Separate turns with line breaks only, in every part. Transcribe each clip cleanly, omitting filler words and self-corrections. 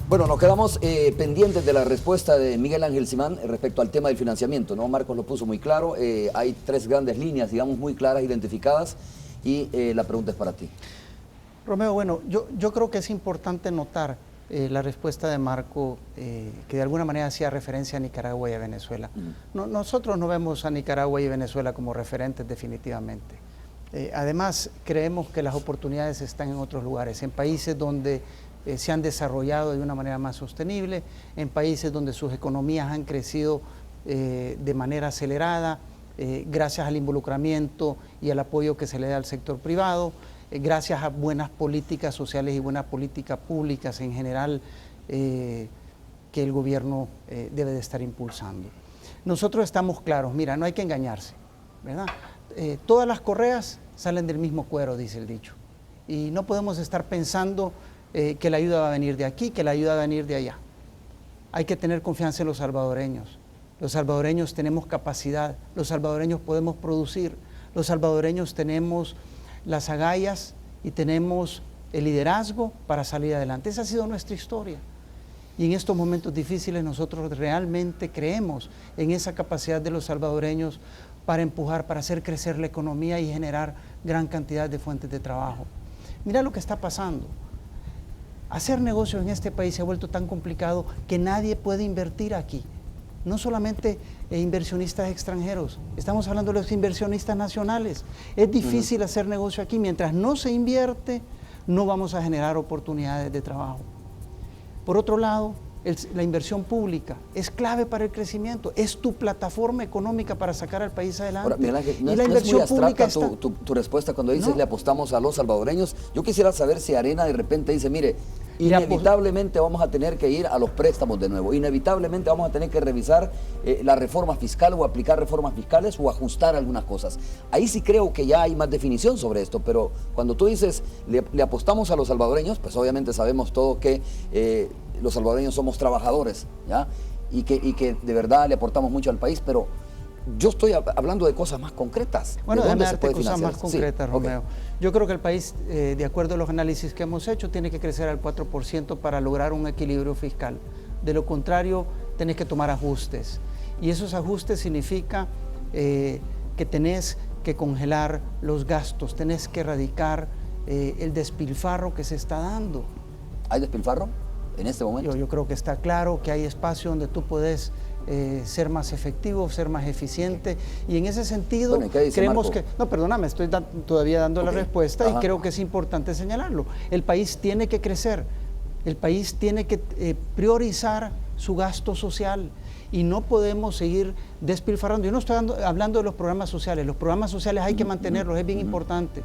Bueno, nos quedamos pendientes de la respuesta de Miguel Ángel Simán respecto al tema del financiamiento, ¿no? Marcos lo puso muy claro, hay tres grandes líneas, digamos, muy claras, identificadas, y la pregunta es para ti.
Romeo, bueno, yo creo que es importante notar la respuesta de Marco, que de alguna manera hacía referencia a Nicaragua y a Venezuela. Nosotros no vemos a Nicaragua y Venezuela como referentes definitivamente. Además, creemos que las oportunidades están en otros lugares, en países donde se han desarrollado de una manera más sostenible, en países donde sus economías han crecido de manera acelerada, gracias al involucramiento y al apoyo que se le da al sector privado, gracias a buenas políticas sociales y buenas políticas públicas en general que el gobierno debe de estar impulsando. Nosotros estamos claros, mira, no hay que engañarse, ¿verdad? Todas las correas salen del mismo cuero, dice el dicho, y no podemos estar pensando que la ayuda va a venir de aquí, que la ayuda va a venir de allá. Hay que tener confianza en los salvadoreños. Los salvadoreños tenemos capacidad, los salvadoreños podemos producir, los salvadoreños tenemos las agallas y tenemos el liderazgo para salir adelante. Esa ha sido nuestra historia. Y en estos momentos difíciles nosotros realmente creemos en esa capacidad de los salvadoreños para empujar, para hacer crecer la economía y generar gran cantidad de fuentes de trabajo. Mira lo que está pasando. Hacer negocios en este país se ha vuelto tan complicado que nadie puede invertir aquí. No solamente inversionistas extranjeros, estamos hablando de los inversionistas nacionales. Es difícil hacer negocio aquí. Mientras no se invierte, no vamos a generar oportunidades de trabajo. Por otro lado, la inversión pública es clave para el crecimiento, es tu plataforma económica para sacar al país adelante.
Ahora, Miguel Ángel,
y la inversión pública está...
tu respuesta cuando dices le apostamos a los salvadoreños. Yo quisiera saber si Arena de repente dice, mire, inevitablemente vamos a tener que ir a los préstamos de nuevo, inevitablemente vamos a tener que revisar la reforma fiscal o aplicar reformas fiscales o ajustar algunas cosas. Ahí sí creo que ya hay más definición sobre esto, pero cuando tú dices le apostamos a los salvadoreños, pues obviamente sabemos todos que los salvadoreños somos trabajadores, ¿ya? Y que de verdad le aportamos mucho al país, pero yo estoy hablando de cosas más concretas.
Bueno, déjame darte cosas más concretas, sí, Romeo. Okay. Yo creo que el país, de acuerdo a los análisis que hemos hecho, tiene que crecer al 4% para lograr un equilibrio fiscal. De lo contrario, tenés que tomar ajustes. Y esos ajustes significa que tenés que congelar los gastos, tenés que erradicar el despilfarro que se está dando.
¿Hay despilfarro en este momento?
Yo creo que está claro que hay espacio donde tú puedes ser más efectivo, ser más eficiente, y en ese sentido creemos Marco? No, perdóname, estoy todavía dando la respuesta. Ajá. Y creo que es importante señalarlo. El país tiene que crecer, el país tiene que priorizar su gasto social y no podemos seguir despilfarrando. Yo no estoy hablando de los programas sociales hay que mantenerlos, es bien importante,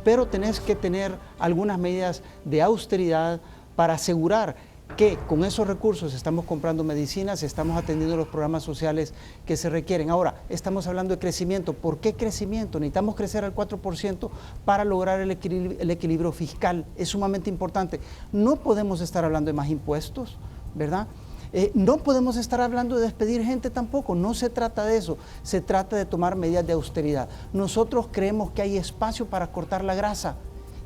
pero tenés que tener algunas medidas de austeridad para asegurar que con esos recursos estamos comprando medicinas, estamos atendiendo los programas sociales que se requieren. Ahora, estamos hablando de crecimiento. ¿Por qué crecimiento? Necesitamos crecer al 4% para lograr el equilibrio fiscal. Es sumamente importante. No podemos estar hablando de más impuestos, ¿verdad? No podemos estar hablando de despedir gente tampoco. No se trata de eso. Se trata de tomar medidas de austeridad. Nosotros creemos que hay espacio para cortar la grasa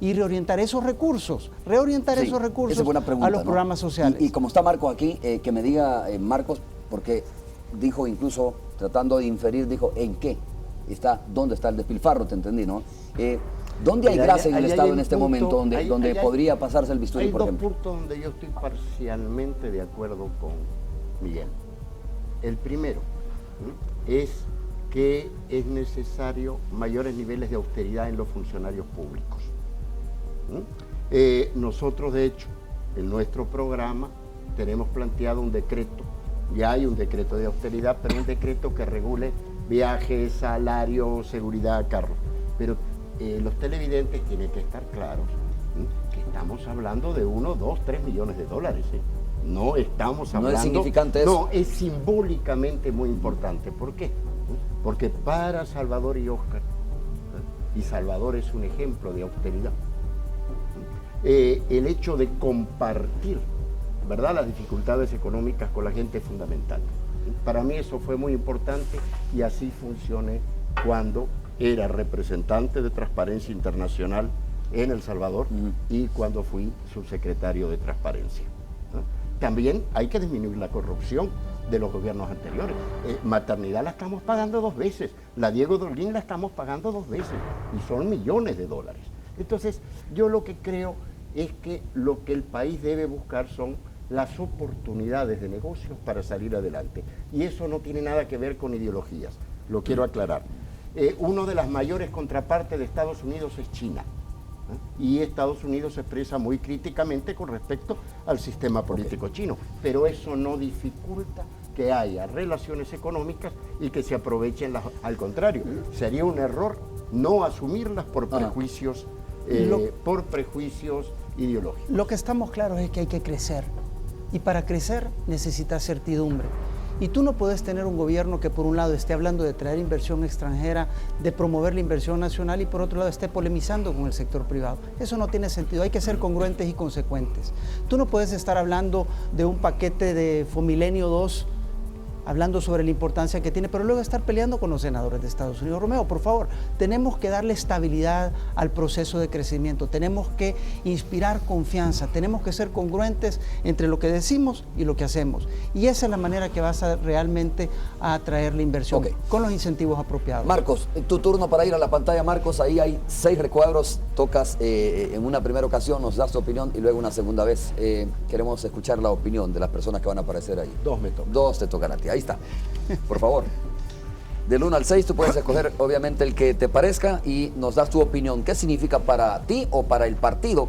y reorientar esos recursos, a los programas sociales.
Y como está Marcos aquí, que me diga, Marcos, porque dijo incluso, tratando de inferir, dijo, ¿en qué está? ¿Dónde está el despilfarro? Te entendí, ¿no? ¿Dónde hay grasa en el Estado en este momento donde podría pasarse el bisturí, por ejemplo?
Hay dos puntos donde yo estoy parcialmente de acuerdo con Miguel. El primero es que es necesario mayores niveles de austeridad en los funcionarios públicos. Nosotros, de hecho, en nuestro programa tenemos planteado un decreto, ya hay un decreto de austeridad, pero un decreto que regule viajes, salarios, seguridad, carros. Pero los televidentes tienen que estar claros que estamos hablando de 1, 2, 3 millones de dólares. No estamos hablando...
¿No es significante eso?
No, es simbólicamente muy importante. ¿Por qué? Porque para Salvador y Óscar, y Salvador es un ejemplo de austeridad, el hecho de compartir, ¿verdad?, las dificultades económicas con la gente es fundamental. Para mí eso fue muy importante y así funcioné cuando era representante de Transparencia Internacional en El Salvador y cuando fui subsecretario de Transparencia, ¿no? También hay que disminuir la corrupción de los gobiernos anteriores. Maternidad la estamos pagando 2 veces, la Diego Dolguín la estamos pagando 2 veces y son millones de dólares. Entonces, yo lo que creo es que lo que el país debe buscar son las oportunidades de negocios para salir adelante. Y eso no tiene nada que ver con ideologías, lo quiero aclarar. Una de las mayores contrapartes de Estados Unidos es China. Y Estados Unidos se expresa muy críticamente con respecto al sistema político chino, pero eso no dificulta que haya relaciones económicas y que se aprovechen al contrario. Sería un error no asumirlas por prejuicios, ideológicos.
Lo que estamos claros es que hay que crecer, y para crecer necesitas certidumbre. Y tú no puedes tener un gobierno que por un lado esté hablando de traer inversión extranjera, de promover la inversión nacional y por otro lado esté polemizando con el sector privado. Eso no tiene sentido, hay que ser congruentes y consecuentes. Tú no puedes estar hablando de un paquete de Fomilenio 2, hablando sobre la importancia que tiene, pero luego estar peleando con los senadores de Estados Unidos. Romeo, por favor, tenemos que darle estabilidad al proceso de crecimiento, tenemos que inspirar confianza, tenemos que ser congruentes entre lo que decimos y lo que hacemos. Y esa es la manera que vas a realmente a atraer la inversión, con los incentivos apropiados.
Marcos, tu turno para ir a la pantalla, Marcos. Ahí hay 6 recuadros, tocas en una primera ocasión, nos das tu opinión y luego una segunda vez. Queremos escuchar la opinión de las personas que van a aparecer ahí.
2 me tocan.
2 te tocan a ti. Ahí está, por favor. Del 1 al 6 tú puedes escoger obviamente el que te parezca y nos das tu opinión. ¿Qué significa para ti o para el partido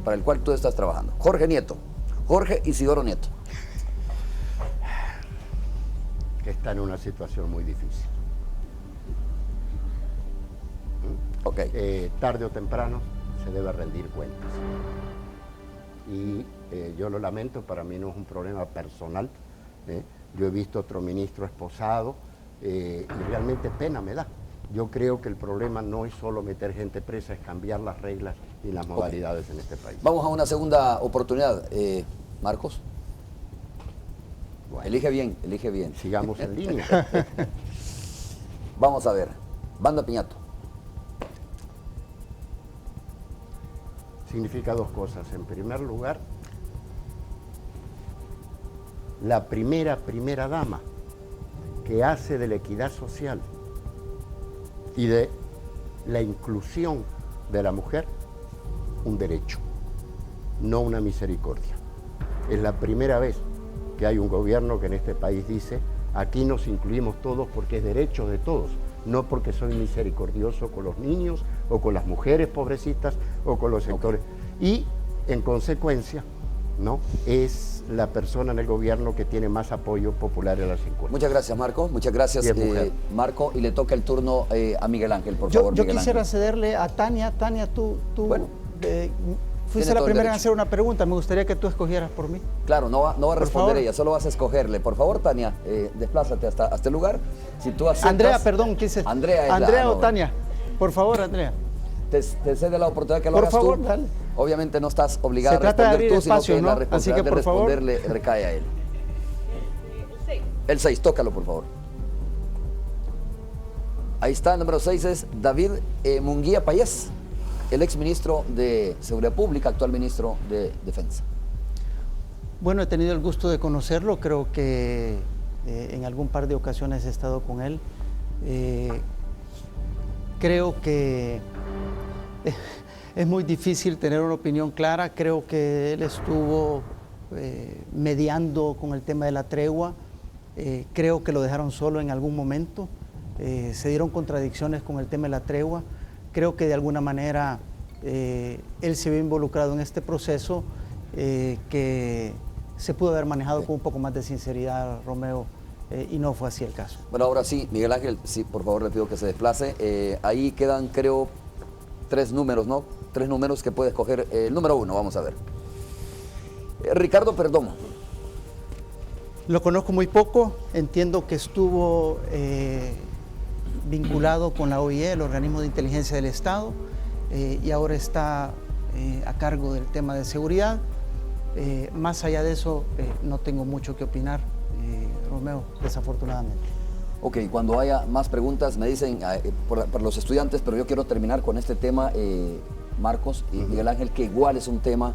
para el cual tú estás trabajando? Jorge Nieto, Jorge Isidoro Nieto.
Que está en una situación muy difícil. Tarde o temprano se debe rendir cuentas. Y yo lo lamento, para mí no es un problema personal. Yo he visto otro ministro esposado y realmente pena me da. Yo creo que el problema no es solo meter gente presa, es cambiar las reglas y las modalidades en este país.
Vamos a una segunda oportunidad. Marcos.
Bueno,
elige bien.
Sigamos en línea.
Vamos a ver. Banda Piñato.
Significa 2 cosas. En primer lugar, la primera dama que hace de la equidad social y de la inclusión de la mujer un derecho, no una misericordia. Es la primera vez que hay un gobierno que en este país dice: aquí nos incluimos todos porque es derecho de todos, no porque soy misericordioso con los niños o con las mujeres pobrecitas o con los sectores. Y en consecuencia, ¿no?, es la persona en el gobierno que tiene más apoyo popular en las encuestas.
Muchas gracias, Marco. Muchas gracias, Marco. Y le toca el turno a Miguel Ángel, por favor.
Yo quisiera cederle a Tania. Tania, tú
bueno,
fuiste la primera en hacer una pregunta. Me gustaría que tú escogieras por mí.
Claro, no va a responder ella, solo vas a escogerle. Por favor, Tania, desplázate hasta el lugar. Si tú aceptas...
Andrea, perdón, quise... Andrea o Tania. Por favor, Andrea.
Te cede la oportunidad que lo hagas tú. Por favor, dale. Obviamente no estás obligada a responder tú, sino que la responsabilidad de responderle recae a él. El 6, tócalo, por favor. Ahí está, el número 6 es David Munguía Payés, el exministro de Seguridad Pública, actual ministro de Defensa.
Bueno, he tenido el gusto de conocerlo, creo que en algún par de ocasiones he estado con él. Creo que es muy difícil tener una opinión clara. Creo que él estuvo mediando con el tema de la tregua. Creo que lo dejaron solo en algún momento. Se dieron contradicciones con el tema de la tregua. Creo que de alguna manera él se vio involucrado en este proceso que se pudo haber manejado con un poco más de sinceridad, Romeo, y no fue así el caso.
Bueno, ahora sí, Miguel Ángel, sí, por favor le pido que se desplace. Ahí quedan, creo, 3 números, ¿no? 3 números que puede escoger. El número 1, vamos a ver. Ricardo Perdomo.
Lo conozco muy poco, entiendo que estuvo vinculado con la OIE, el Organismo de Inteligencia del Estado, y ahora está a cargo del tema de seguridad. Más allá de eso, no tengo mucho que opinar, Romeo, desafortunadamente.
Ok, cuando haya más preguntas me dicen por los estudiantes, pero yo quiero terminar con este tema, Marcos y Miguel Ángel, que igual es un tema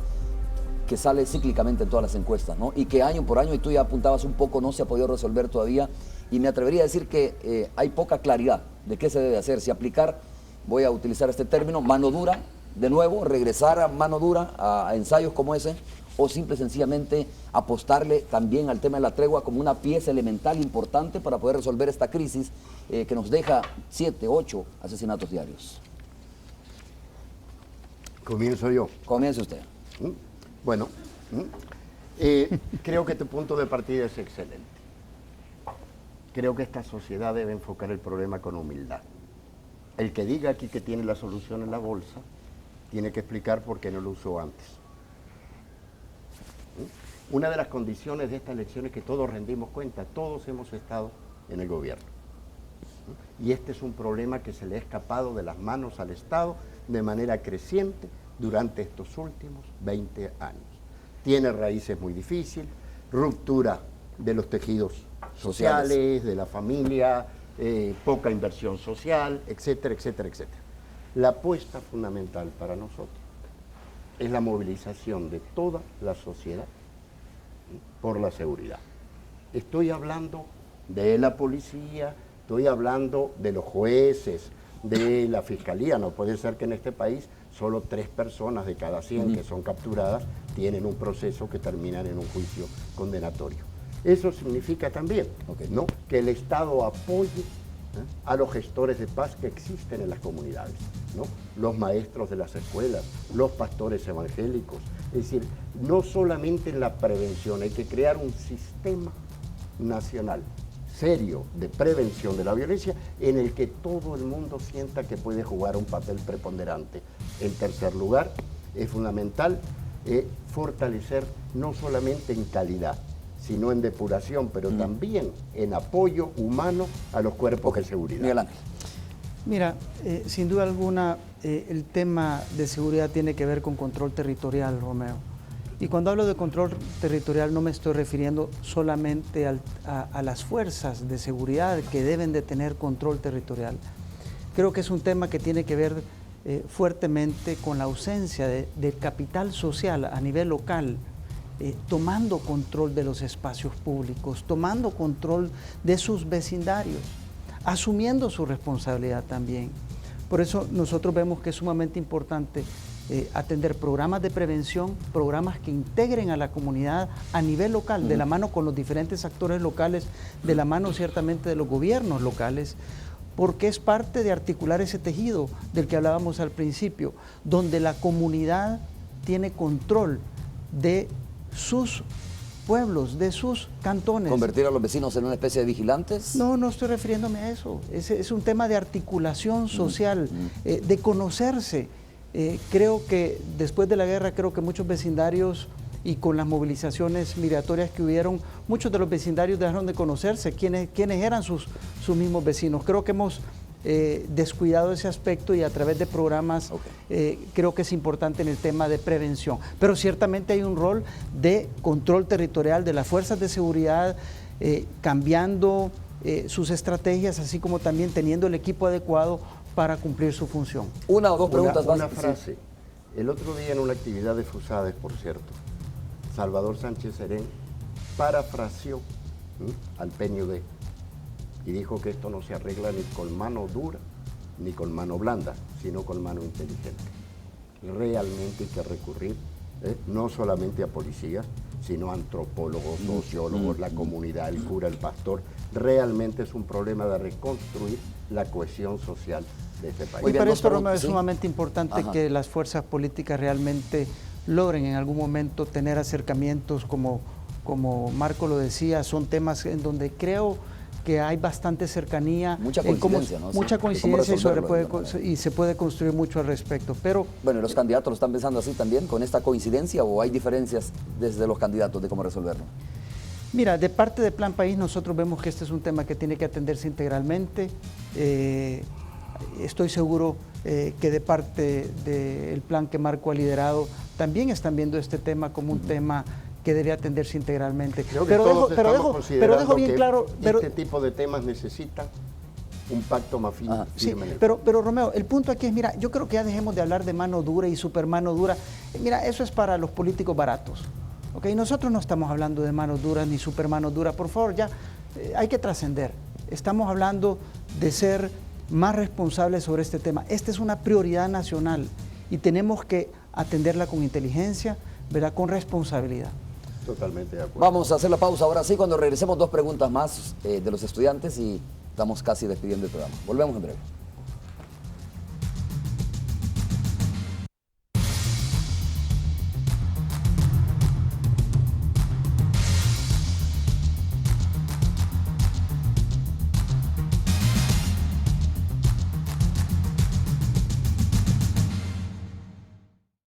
que sale cíclicamente en todas las encuestas, ¿no? Y que año por año, y tú ya apuntabas un poco, no se ha podido resolver todavía, y me atrevería a decir que hay poca claridad de qué se debe hacer, si aplicar, voy a utilizar este término, mano dura, de nuevo, regresar a mano dura, a ensayos como ese, o simple y sencillamente apostarle también al tema de la tregua como una pieza elemental importante para poder resolver esta crisis que nos deja 7, 8 asesinatos diarios.
Comienzo yo.
Comience usted.
Bueno, creo que tu punto de partida es excelente. Creo que esta sociedad debe enfocar el problema con humildad. El que diga aquí que tiene la solución en la bolsa, tiene que explicar por qué no lo usó antes. Una de las condiciones de esta elección es que todos rendimos cuenta, todos hemos estado en el gobierno. Y este es un problema que se le ha escapado de las manos al Estado de manera creciente durante estos últimos 20 años. Tiene raíces muy difíciles, ruptura de los tejidos sociales, de la familia, poca inversión social, etcétera, etcétera, etcétera. La apuesta fundamental para nosotros es la movilización de toda la sociedad por la seguridad. Estoy hablando de la policía, estoy hablando de los jueces, de la fiscalía. No puede ser que en este país solo 3 personas de cada 100 que son capturadas tienen un proceso que termina en un juicio condenatorio. Eso significa también, ¿no?, que el Estado apoye a los gestores de paz que existen en las comunidades, ¿no?, los maestros de las escuelas, los pastores evangélicos. Es decir, no solamente en la prevención, hay que crear un sistema nacional serio de prevención de la violencia en el que todo el mundo sienta que puede jugar un papel preponderante. En tercer lugar, es fundamental fortalecer no solamente en calidad, sino en depuración, pero también en apoyo humano a los cuerpos de seguridad.
Miguel Ángel.
Mira, sin duda alguna, el tema de seguridad tiene que ver con control territorial, Romeo. Y cuando hablo de control territorial no me estoy refiriendo solamente a las fuerzas de seguridad que deben de tener control territorial. Creo que es un tema que tiene que ver fuertemente con la ausencia de capital social a nivel local, tomando control de los espacios públicos, tomando control de sus vecindarios, asumiendo su responsabilidad también. Por eso nosotros vemos que es sumamente importante atender programas de prevención, programas que integren a la comunidad a nivel local, de la mano con los diferentes actores locales, de la mano ciertamente de los gobiernos locales, porque es parte de articular ese tejido del que hablábamos al principio, donde la comunidad tiene control de sus pueblos, de sus cantones.
¿Convertir a los vecinos en una especie de vigilantes?
No, no estoy refiriéndome a eso. Es un tema de articulación social, de conocerse. Creo que después de la guerra, creo que muchos vecindarios y con las movilizaciones migratorias que hubieron, muchos de los vecindarios dejaron de conocerse, quiénes eran sus mismos vecinos. Creo que hemos descuidado ese aspecto y a través de programas creo que es importante en el tema de prevención. Pero ciertamente hay un rol de control territorial de las fuerzas de seguridad, cambiando sus estrategias, así como también teniendo el equipo adecuado para cumplir su función.
Una o dos preguntas más.
Una frase. Sí. El otro día en una actividad de Fusades, por cierto, Salvador Sánchez Serén parafraseó al PNUD y dijo que esto no se arregla ni con mano dura ni con mano blanda, sino con mano inteligente. Realmente hay que recurrir no solamente a policías, sino a antropólogos, sociólogos, la comunidad, el cura, el pastor. Realmente es un problema de reconstruir la cohesión social de este país.
Y para esto, Romeo, es sumamente importante que las fuerzas políticas realmente logren en algún momento tener acercamientos, como Marco lo decía, son temas en donde creo que hay bastante cercanía,
mucha coincidencia, ¿no?
Mucha coincidencia y se puede construir mucho al respecto. Pero
bueno, ¿los candidatos lo están pensando así también, con esta coincidencia, o hay diferencias desde los candidatos de cómo resolverlo?
Mira, de parte de Plan País nosotros vemos que este es un tema que tiene que atenderse integralmente. Estoy seguro que de parte del plan que Marco ha liderado también están viendo este tema como un tema que debe atenderse integralmente.
Creo que pero dejo bien claro,
pero
este tipo de temas necesitan un pacto más firme.
Sí, pero Romeo, el punto aquí es, mira, yo creo que ya dejemos de hablar de mano dura y super mano dura. Mira, eso es para los políticos baratos. ¿Ok? Nosotros no estamos hablando de manos duras ni super mano dura. Por favor, ya hay que trascender. Estamos hablando de ser más responsables sobre este tema. Esta es una prioridad nacional y tenemos que atenderla con inteligencia, ¿verdad? Con responsabilidad.
Totalmente de acuerdo.
Vamos a hacer la pausa ahora sí, cuando regresemos 2 preguntas más de los estudiantes y estamos casi despidiendo el programa. Volvemos en breve.